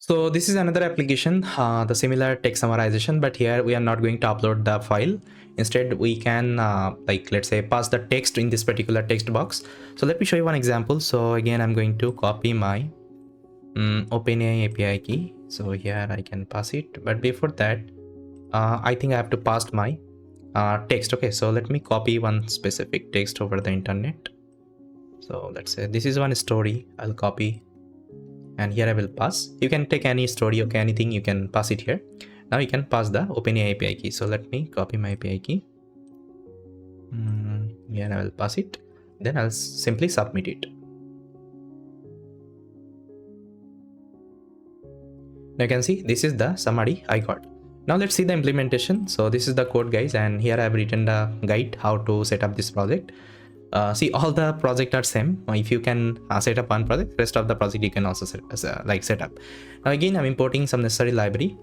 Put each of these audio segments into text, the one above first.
So this is another application, the similar text summarization, but here we are not going to upload the file. Instead, we can like, let's say, pass the text in this particular text box. So let me show you one example. So again, I'm going to copy my OpenAI API key. So here I can pass it, but before that, I think I have to pass my text. Okay, so let me copy one specific text over the internet. So let's say this is one story. I'll copy, and here I will pass. You can take any story, okay, anything, you can pass it here. Now you can pass the OpenAI API key. So let me copy my API key. Here I will pass it. Then I'll simply submit it. Now you can see this is the summary I got. Now let's see the implementation. So this is the code, guys, and here I have written the guide how to set up this project. See, all the projects are same. If you can set up one project, rest of the project you can also set up. Now again, I'm importing some necessary library,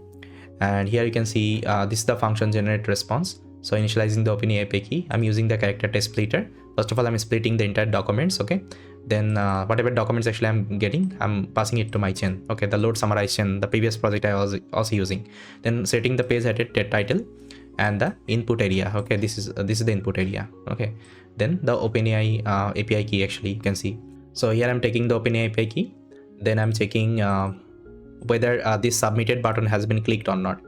and here you can see this is the function generate response. So initializing the OpenAI API key, I'm using the character test splitter. First of all, I'm splitting the entire documents. Okay, then whatever documents actually I'm getting, I'm passing it to my chain. Okay, the load summarize chain, the previous project I was also using. Then setting the page headed title and the input area. Okay, this is the input area. Okay, then the OpenAI API key, actually you can see. So here I'm taking the OpenAI API key, then I'm checking whether this submitted button has been clicked or not.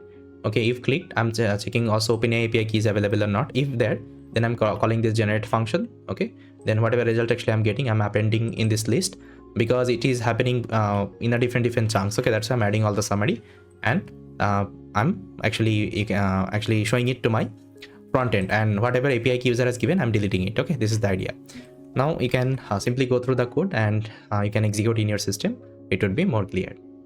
Okay, if clicked, I'm checking also OpenAI API key is available or not. If there, then I'm calling this generate function. Okay, then whatever result actually I'm getting, I'm appending in this list because it is happening in a different chunks. Okay, that's why I'm adding all the summary, and I'm actually showing it to my front end, and whatever API key user has given, I'm deleting it. Okay, this is the idea. Now you can simply go through the code and you can execute in your system. It would be more clear.